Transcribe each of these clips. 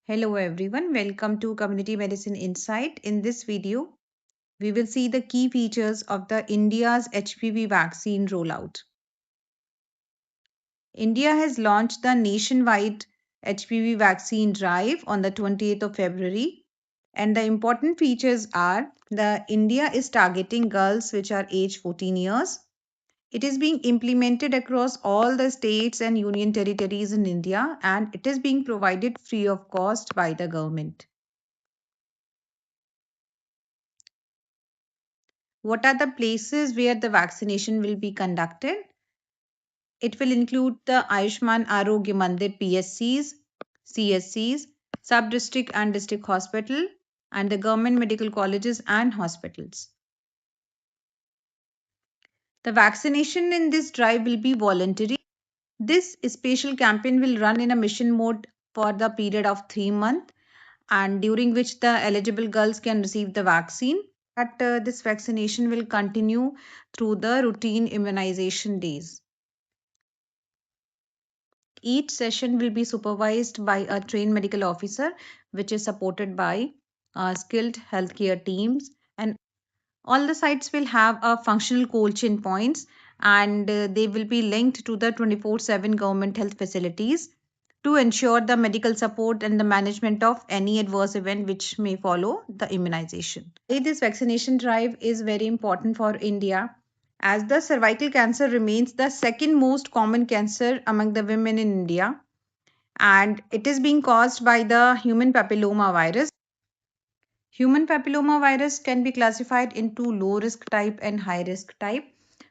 Hello everyone, welcome to Community Medicine Insight. In this video, we will see the key features of the India's HPV vaccine rollout. India has launched the nationwide HPV vaccine drive on the 28th of February, and the important features are the India is targeting girls which are age 14 years. It is being implemented across all the states and union territories in India, and it is being provided free of cost by the government. What are the places where the vaccination will be conducted? It will include the Ayushman Arogya Mandir PSCs, CSCs, sub-district and district hospital, and the government medical colleges and hospitals. The vaccination in this drive will be voluntary. This special campaign will run in a mission mode for the period of 3 months, and during which the eligible girls can receive the vaccine. This vaccination will continue through the routine immunization days. Each session will be supervised by a trained medical officer, which is supported by skilled healthcare teams. And all the sites will have a functional cold chain points, and they will be linked to the 24/7 government health facilities to ensure the medical support and the management of any adverse event which may follow the immunization. This vaccination drive is very important for India, as the cervical cancer remains the second most common cancer among the women in India, and it is being caused by the human papilloma virus. Human papilloma virus can be classified into low risk type and high risk type.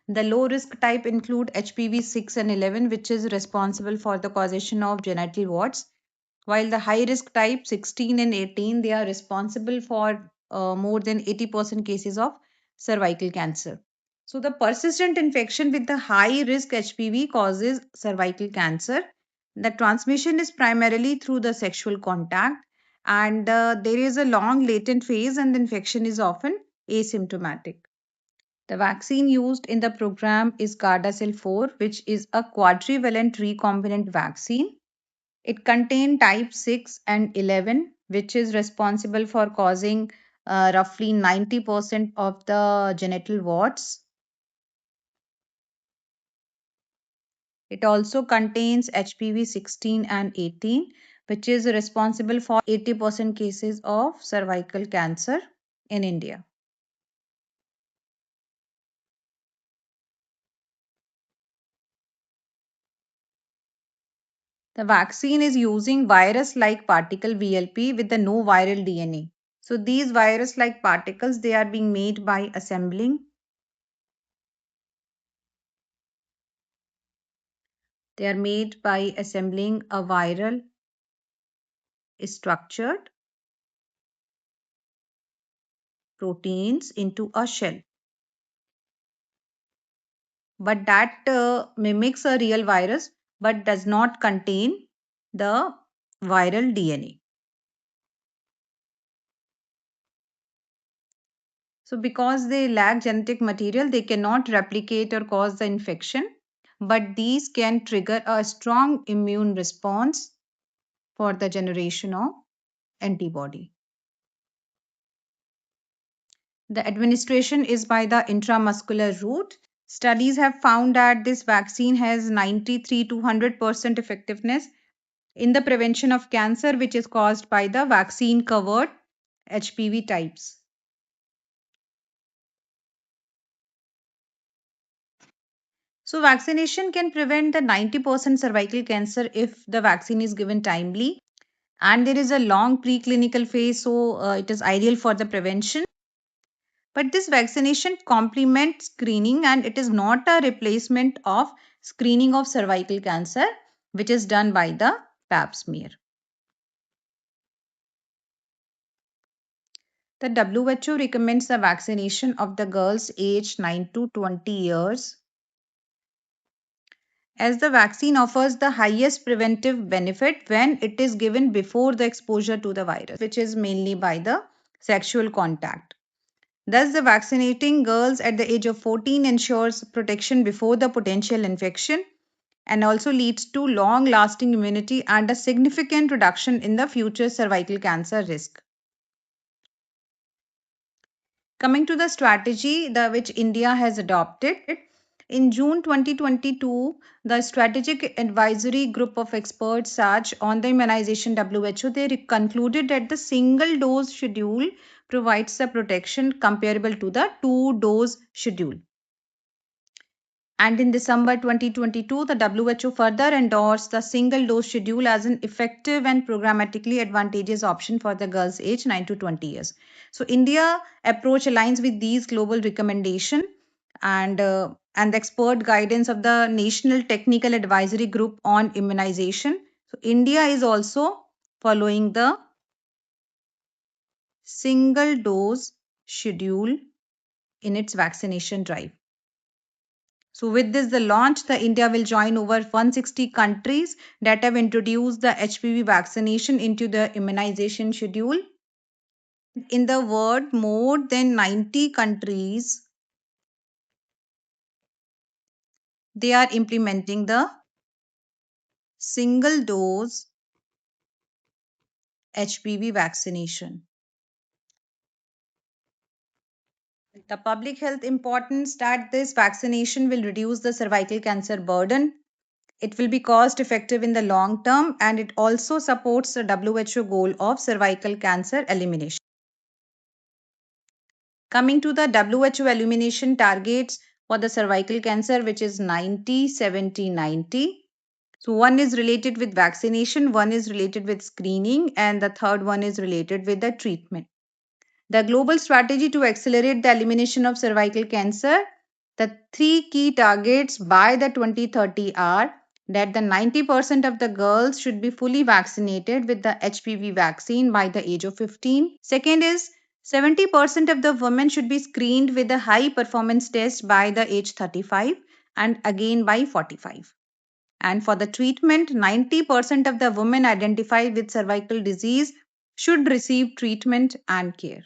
The low risk type include HPV 6 and 11, which is responsible for the causation of genital warts, while the high risk type 16 and 18, they are responsible for more than 80% cases of cervical cancer. So the persistent infection with the high risk HPV causes cervical cancer. The transmission is primarily through the sexual contact, and there is a long latent phase, and the infection is often asymptomatic. The vaccine used in the program is Gardasil 4, which is a quadrivalent recombinant vaccine. It contains type 6 and 11, which is responsible for causing roughly 90% of the genital warts. It also contains HPV 16 and 18, which is responsible for 80% cases of cervical cancer in India. The vaccine is using virus-like particle VLP with the no viral DNA. So these virus-like particles, they are being made by assembling. They are made by assembling a viral structured proteins into a shell. But that mimics a real virus but does not contain the viral DNA. So because they lack genetic material, they cannot replicate or cause the infection, but these can trigger a strong immune response for the generation of antibody. The administration is by the intramuscular route. Studies have found that this vaccine has 93 to 100% effectiveness in the prevention of cancer, which is caused by the vaccine covered HPV types. So vaccination can prevent the 90% cervical cancer if the vaccine is given timely, and there is a long preclinical phase, so it is ideal for the prevention. But this vaccination complements screening, and it is not a replacement of screening of cervical cancer, which is done by the pap smear. The WHO recommends the vaccination of the girls aged 9 to 20 years, as the vaccine offers the highest preventive benefit when it is given before the exposure to the virus, which is mainly by the sexual contact. Thus, the vaccinating girls at the age of 14 ensures protection before the potential infection, and also leads to long lasting immunity and a significant reduction in the future cervical cancer risk. Coming to the strategy which India has adopted, in June 2022, the Strategic Advisory Group of Experts SAGE on the immunization WHO, they concluded that the single dose schedule provides a protection comparable to the two-dose schedule. And in December 2022, the WHO further endorsed the single dose schedule as an effective and programmatically advantageous option for the girls aged 9 to 20 years. So India approach aligns with these global recommendations and the expert guidance of the National Technical Advisory Group on Immunization. So India is also following the single dose schedule in its vaccination drive. So with this, the launch, the India will join over 160 countries that have introduced the HPV vaccination into the immunization schedule. In the world, more than 90 countries, they are implementing the single dose HPV vaccination. The public health importance that this vaccination will reduce the cervical cancer burden. It will be cost effective in the long term, and it also supports the WHO goal of cervical cancer elimination. Coming to the WHO elimination targets for the cervical cancer, which is 90, 70, 90. So one is related with vaccination, one is related with screening, and the third one is related with the treatment. The global strategy to accelerate the elimination of cervical cancer, the three key targets by the 2030 are that the 90% of the girls should be fully vaccinated with the HPV vaccine by the age of 15. Second is 70% of the women should be screened with a high performance test by the age 35 and again by 45. And for the treatment, 90% of the women identified with cervical disease should receive treatment and care.